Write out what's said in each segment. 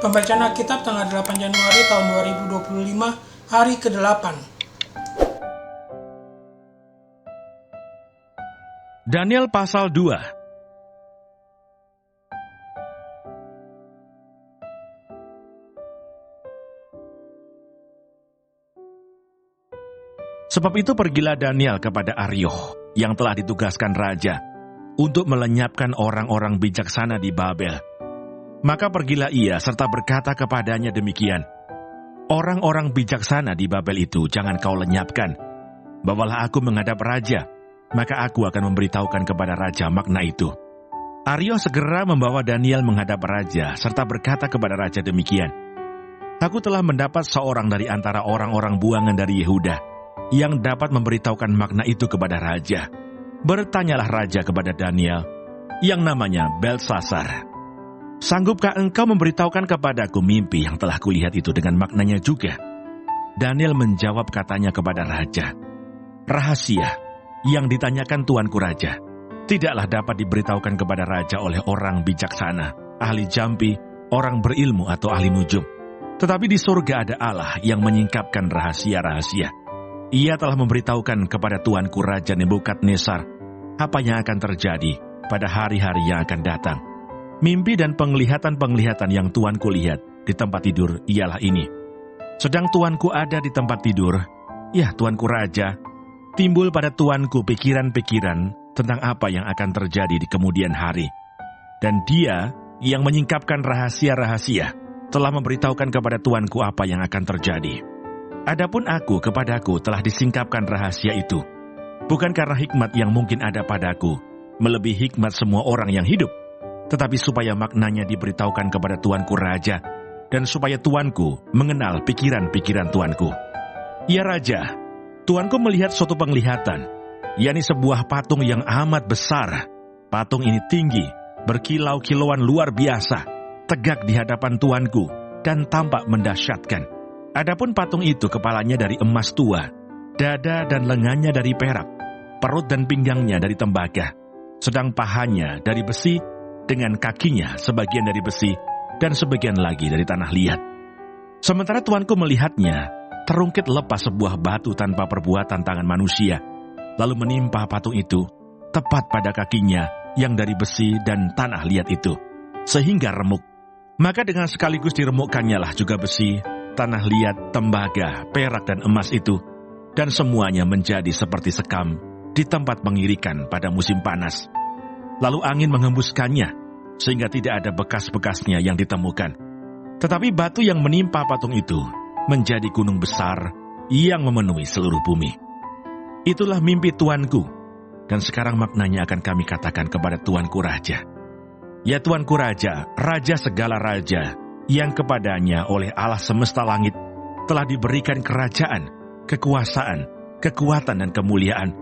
Pembacaan Alkitab tanggal 8 Januari tahun 2025, hari ke-8. Daniel pasal 2. Sebab itu pergilah Daniel kepada Arioh yang telah ditugaskan raja untuk melenyapkan orang-orang bijaksana di Babel. Maka pergilah ia serta berkata kepadanya demikian, orang-orang bijaksana di Babel itu jangan kau lenyapkan. Bawalah aku menghadap raja, maka aku akan memberitahukan kepada raja makna itu. Arioh segera membawa Daniel menghadap raja serta berkata kepada raja demikian, aku telah mendapat seorang dari antara orang-orang buangan dari Yehuda yang dapat memberitahukan makna itu kepada raja. Bertanyalah raja kepada Daniel, yang namanya Belsasar, sanggupkah engkau memberitahukan kepadaku mimpi yang telah kulihat itu dengan maknanya juga? Daniel menjawab katanya kepada raja, rahasia yang ditanyakan tuanku raja tidaklah dapat diberitahukan kepada raja oleh orang bijaksana, ahli jampi, orang berilmu atau ahli nujum. Tetapi di surga ada Allah yang menyingkapkan rahasia-rahasia. Ia telah memberitahukan kepada tuanku Raja Nebukadnezar apa yang akan terjadi pada hari-hari yang akan datang. Mimpi dan penglihatan-penglihatan yang tuanku lihat di tempat tidur ialah ini. Sedang tuanku ada di tempat tidur, ya tuanku Raja, timbul pada tuanku pikiran-pikiran tentang apa yang akan terjadi di kemudian hari. Dan dia yang menyingkapkan rahasia-rahasia telah memberitahukan kepada tuanku apa yang akan terjadi. Adapun kepadaku telah disingkapkan rahasia itu, bukan karena hikmat yang mungkin ada padaku, melebihi hikmat semua orang yang hidup, tetapi supaya maknanya diberitahukan kepada tuanku raja, dan supaya tuanku mengenal pikiran-pikiran tuanku. Ya raja, tuanku melihat suatu penglihatan, yakni sebuah patung yang amat besar. Patung ini tinggi, berkilau-kilauan luar biasa, tegak di hadapan tuanku, dan tampak mendasyatkan. Adapun patung itu kepalanya dari emas tua, dada dan lengannya dari perak, perut dan pinggangnya dari tembaga, sedang pahanya dari besi, dengan kakinya sebagian dari besi, dan sebagian lagi dari tanah liat. Sementara tuanku melihatnya, terungkit lepas sebuah batu tanpa perbuatan tangan manusia, lalu menimpa patung itu, tepat pada kakinya yang dari besi dan tanah liat itu, sehingga remuk. Maka dengan sekaligus diremukkannya lah juga besi, tanah liat, tembaga, perak dan emas itu, dan semuanya menjadi seperti sekam di tempat pengirikan pada musim panas. Lalu angin menghembuskannya, sehingga tidak ada bekas-bekasnya yang ditemukan. Tetapi batu yang menimpa patung itu menjadi gunung besar yang memenuhi seluruh bumi. Itulah mimpi tuanku, dan sekarang maknanya akan kami katakan kepada tuanku raja. Ya tuanku raja, raja segala raja, yang kepadanya oleh Allah semesta langit telah diberikan kerajaan, kekuasaan, kekuatan dan kemuliaan,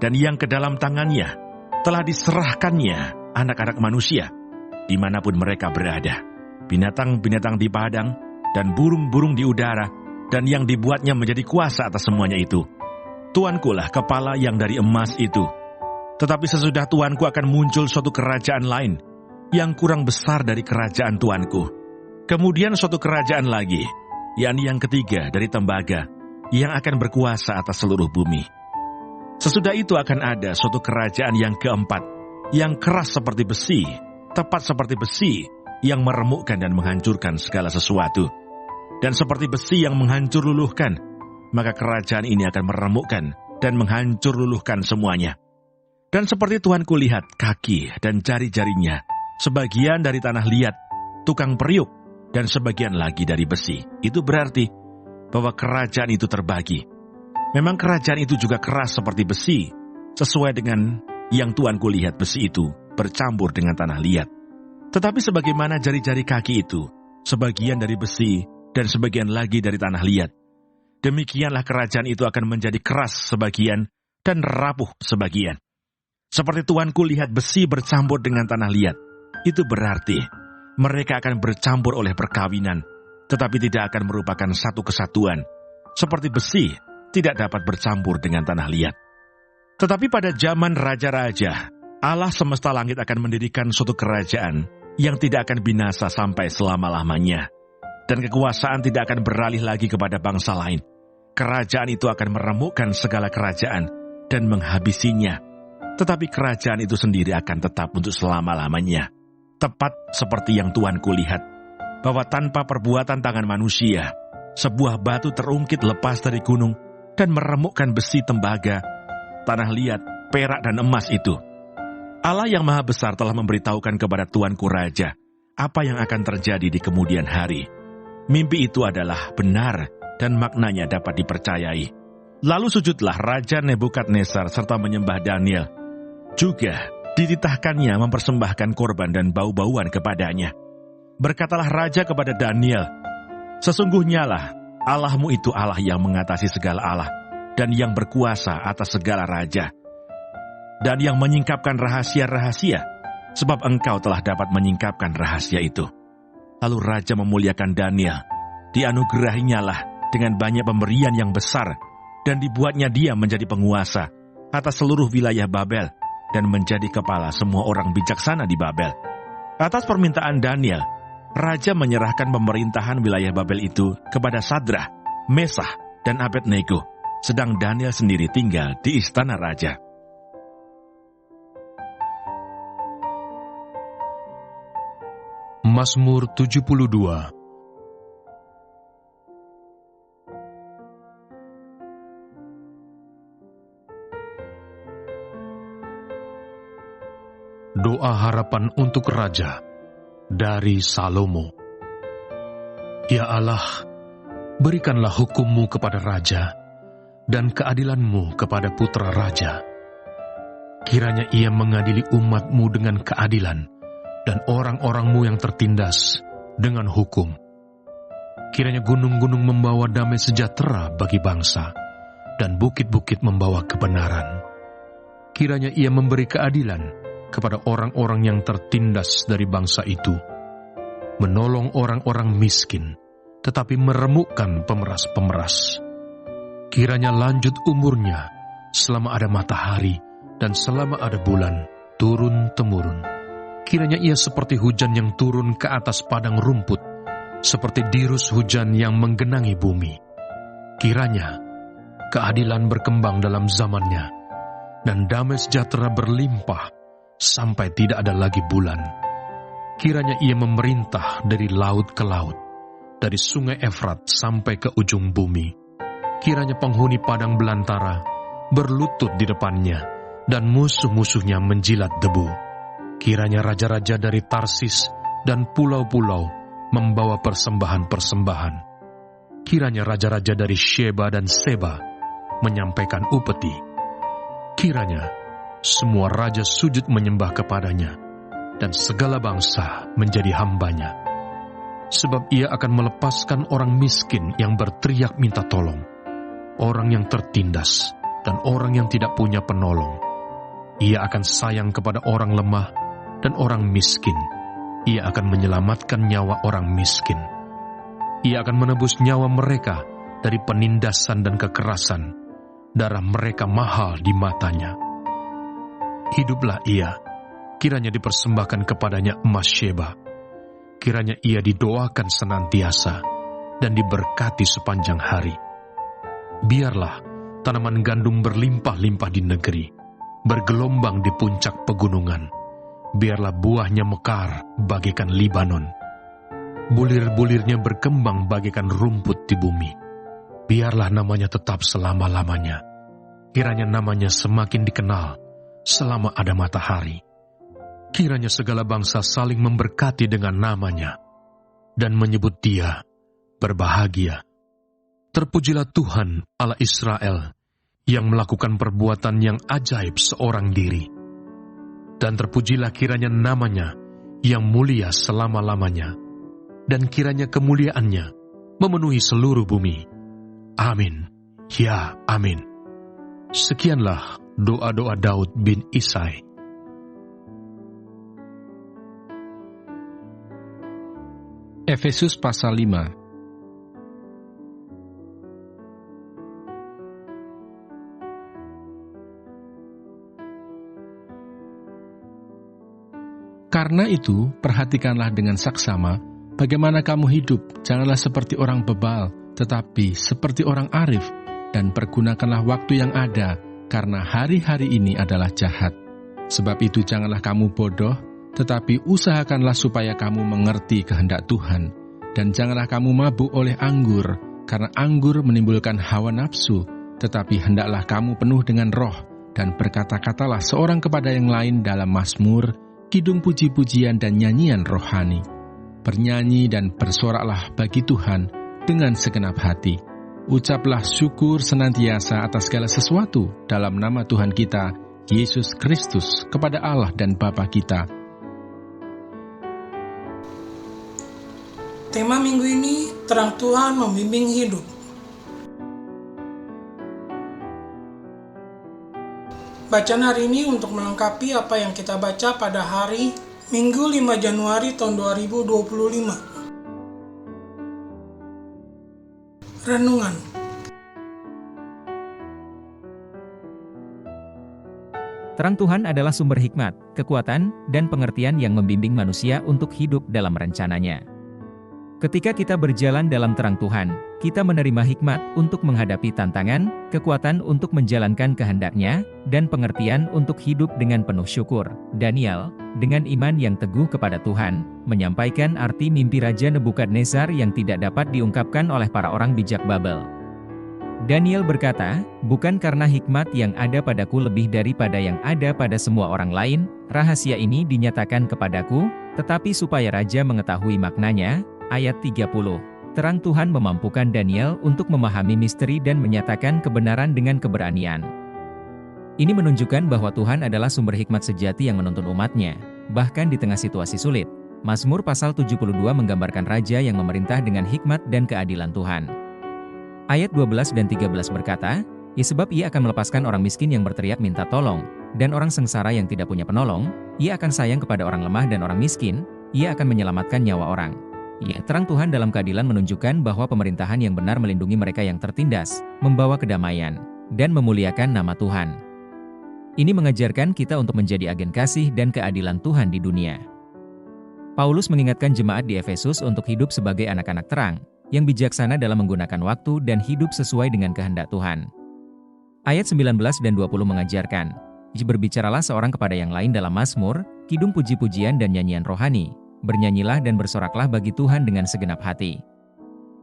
dan yang ke dalam tangannya telah diserahkannya anak-anak manusia, dimanapun mereka berada, binatang-binatang di padang, dan burung-burung di udara, dan yang dibuatnya menjadi kuasa atas semuanya itu. Tuankulah kepala yang dari emas itu. Tetapi sesudah tuanku akan muncul suatu kerajaan lain, yang kurang besar dari kerajaan tuanku. Kemudian suatu kerajaan lagi, yakni yang ketiga dari tembaga, yang akan berkuasa atas seluruh bumi. Sesudah itu akan ada suatu kerajaan yang keempat, yang keras seperti besi, tepat seperti besi, yang meremukkan dan menghancurkan segala sesuatu. Dan seperti besi yang menghancur luluhkan, maka kerajaan ini akan meremukkan dan menghancur luluhkan semuanya. Dan seperti tuanku lihat kaki dan jari-jarinya, sebagian dari tanah liat, tukang periuk, dan sebagian lagi dari besi. Itu berarti bahwa kerajaan itu terbagi. Memang kerajaan itu juga keras seperti besi, sesuai dengan yang tuanku lihat besi itu bercampur dengan tanah liat. Tetapi sebagaimana jari-jari kaki itu, sebagian dari besi dan sebagian lagi dari tanah liat, demikianlah kerajaan itu akan menjadi keras sebagian dan rapuh sebagian. Seperti tuanku lihat besi bercampur dengan tanah liat, itu berarti mereka akan bercampur oleh perkawinan, tetapi tidak akan merupakan satu kesatuan. Seperti besi tidak dapat bercampur dengan tanah liat. Tetapi pada zaman raja-raja, Allah semesta langit akan mendirikan suatu kerajaan yang tidak akan binasa sampai selama-lamanya, dan kekuasaan tidak akan beralih lagi kepada bangsa lain. Kerajaan itu akan meremukkan segala kerajaan dan menghabisinya. Tetapi kerajaan itu sendiri akan tetap untuk selama-lamanya. Tepat seperti yang Tuanku lihat, bahwa tanpa perbuatan tangan manusia, sebuah batu terungkit lepas dari gunung dan meremukkan besi tembaga, tanah liat, perak dan emas itu. Allah yang Maha Besar telah memberitahukan kepada Tuanku Raja apa yang akan terjadi di kemudian hari. Mimpi itu adalah benar dan maknanya dapat dipercayai. Lalu sujudlah Raja Nebukadnezar serta menyembah Daniel. Juga dititahkannya mempersembahkan korban dan bau-bauan kepadanya. Berkatalah Raja kepada Daniel, "Sesungguhnya lah Allahmu itu Allah yang mengatasi segala Allah dan yang berkuasa atas segala raja, dan yang menyingkapkan rahasia-rahasia, sebab engkau telah dapat menyingkapkan rahasia itu." Lalu Raja memuliakan Daniel. Dianugerahinya lah dengan banyak pemberian yang besar, dan dibuatnya dia menjadi penguasa atas seluruh wilayah Babel, dan menjadi kepala semua orang bijaksana di Babel. Atas permintaan Daniel, Raja menyerahkan pemerintahan wilayah Babel itu kepada Sadrah, Mesah, dan Abednego, sedang Daniel sendiri tinggal di istana Raja. Mazmur 72. Doa harapan untuk Raja dari Salomo. Ya Allah, berikanlah hukum-Mu kepada Raja dan keadilan-Mu kepada putra Raja. Kiranya ia mengadili umat-Mu dengan keadilan dan orang-orang-Mu yang tertindas dengan hukum. Kiranya gunung-gunung membawa damai sejahtera bagi bangsa, dan bukit-bukit membawa kebenaran. Kiranya ia memberi keadilan kepada orang-orang yang tertindas dari bangsa itu, menolong orang-orang miskin, tetapi meremukkan pemeras-pemeras. Kiranya lanjut umurnya selama ada matahari dan selama ada bulan, turun-temurun. Kiranya ia seperti hujan yang turun ke atas padang rumput, seperti dirus hujan yang menggenangi bumi. Kiranya keadilan berkembang dalam zamannya, dan damai sejahtera berlimpah sampai tidak ada lagi bulan. Kiranya ia memerintah dari laut ke laut, dari sungai Efrat sampai ke ujung bumi. Kiranya penghuni padang belantara berlutut di depannya, dan musuh-musuhnya menjilat debu. Kiranya raja-raja dari Tarsis dan pulau-pulau membawa persembahan-persembahan. Kiranya raja-raja dari Sheba dan Seba menyampaikan upeti. Kiranya semua raja sujud menyembah kepadanya, dan segala bangsa menjadi hambanya. Sebab ia akan melepaskan orang miskin yang berteriak minta tolong, orang yang tertindas, dan orang yang tidak punya penolong. Ia akan sayang kepada orang lemah dan orang miskin. Ia akan menyelamatkan nyawa orang miskin. Ia akan menebus nyawa mereka dari penindasan dan kekerasan. Darah mereka mahal di matanya. Hiduplah ia, kiranya dipersembahkan kepadanya emas Sheba. Kiranya ia didoakan senantiasa dan diberkati sepanjang hari. Biarlah tanaman gandum berlimpah-limpah di negeri, bergelombang di puncak pegunungan. Biarlah buahnya mekar bagaikan Libanon. Bulir-bulirnya berkembang bagaikan rumput di bumi. Biarlah namanya tetap selama-lamanya. Kiranya namanya semakin dikenal selama ada matahari. Kiranya segala bangsa saling memberkati dengan namanya dan menyebut dia berbahagia. Terpujilah Tuhan Allah Israel yang melakukan perbuatan yang ajaib seorang diri. Dan terpujilah kiranya namanya yang mulia selama-lamanya, dan kiranya kemuliaannya memenuhi seluruh bumi. Amin. Ya, amin. Sekianlah doa-doa Daud bin Isai. Efesus pasal 5. Karena itu, perhatikanlah dengan saksama Bagaimana kamu hidup, janganlah seperti orang bebal, tetapi seperti orang arif, dan pergunakanlah waktu yang ada, karena hari-hari ini adalah jahat. Sebab itu janganlah kamu bodoh, tetapi usahakanlah supaya kamu mengerti kehendak Tuhan. Dan janganlah kamu mabuk oleh anggur, karena anggur menimbulkan hawa nafsu, tetapi hendaklah kamu penuh dengan roh, dan berkata-katalah seorang kepada yang lain dalam mazmur, kidung puji-pujian dan nyanyian rohani. Bernyanyi dan bersoraklah bagi Tuhan dengan segenap hati. Ucaplah syukur senantiasa atas segala sesuatu dalam nama Tuhan kita, Yesus Kristus, kepada Allah dan Bapa kita. Tema minggu ini, terang Tuhan membimbing hidup. Bacaan hari ini untuk melengkapi apa yang kita baca pada hari Minggu 5 Januari tahun 2025. Renungan. Terang Tuhan adalah sumber hikmat, kekuatan, dan pengertian yang membimbing manusia untuk hidup dalam rencananya. Ketika kita berjalan dalam terang Tuhan, kita menerima hikmat untuk menghadapi tantangan, kekuatan untuk menjalankan kehendak-Nya, dan pengertian untuk hidup dengan penuh syukur. Daniel, dengan iman yang teguh kepada Tuhan, menyampaikan arti mimpi Raja Nebukadnezar yang tidak dapat diungkapkan oleh para orang bijak Babel. Daniel berkata, "Bukan karena hikmat yang ada padaku lebih daripada yang ada pada semua orang lain, rahasia ini dinyatakan kepadaku, tetapi supaya Raja mengetahui maknanya." Ayat 30. Terang Tuhan memampukan Daniel untuk memahami misteri dan menyatakan kebenaran dengan keberanian. Ini menunjukkan bahwa Tuhan adalah sumber hikmat sejati yang menuntun umat-Nya, bahkan di tengah situasi sulit. Mazmur pasal 72 menggambarkan raja yang memerintah dengan hikmat dan keadilan Tuhan. Ayat 12 dan 13 berkata, "Ya sebab ia akan melepaskan orang miskin yang berteriak minta tolong, dan orang sengsara yang tidak punya penolong, ia akan sayang kepada orang lemah dan orang miskin, ia akan menyelamatkan nyawa orang." Ya, terang Tuhan dalam keadilan menunjukkan bahwa pemerintahan yang benar melindungi mereka yang tertindas, membawa kedamaian, dan memuliakan nama Tuhan. Ini mengajarkan kita untuk menjadi agen kasih dan keadilan Tuhan di dunia. Paulus mengingatkan jemaat di Efesus untuk hidup sebagai anak-anak terang, yang bijaksana dalam menggunakan waktu dan hidup sesuai dengan kehendak Tuhan. Ayat 19 dan 20 mengajarkan, "Berbicaralah seorang kepada yang lain dalam mazmur, kidung puji-pujian dan nyanyian rohani. Bernyanyilah dan bersoraklah bagi Tuhan dengan segenap hati.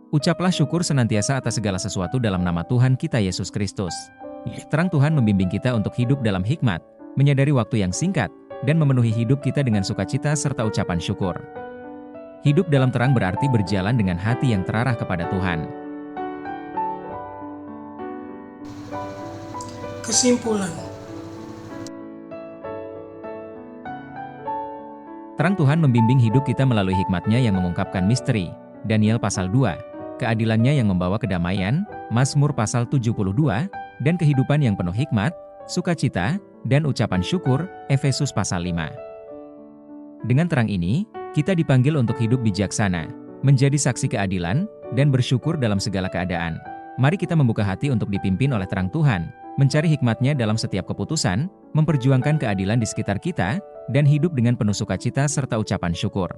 Ucaplah syukur senantiasa atas segala sesuatu dalam nama Tuhan kita Yesus Kristus." Terang Tuhan membimbing kita untuk hidup dalam hikmat, menyadari waktu yang singkat, dan memenuhi hidup kita dengan sukacita serta ucapan syukur. Hidup dalam terang berarti berjalan dengan hati yang terarah kepada Tuhan. Kesimpulan. Terang Tuhan membimbing hidup kita melalui hikmat-Nya yang mengungkapkan misteri, Daniel pasal 2, keadilan-Nya yang membawa kedamaian, Mazmur pasal 72, dan kehidupan yang penuh hikmat, sukacita, dan ucapan syukur, Efesus pasal 5. Dengan terang ini, kita dipanggil untuk hidup bijaksana, menjadi saksi keadilan, dan bersyukur dalam segala keadaan. Mari kita membuka hati untuk dipimpin oleh terang Tuhan, mencari hikmat-Nya dalam setiap keputusan, memperjuangkan keadilan di sekitar kita, dan hidup dengan penuh sukacita serta ucapan syukur.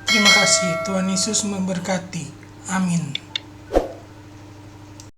Terima kasih, Tuhan Yesus memberkati. Amin.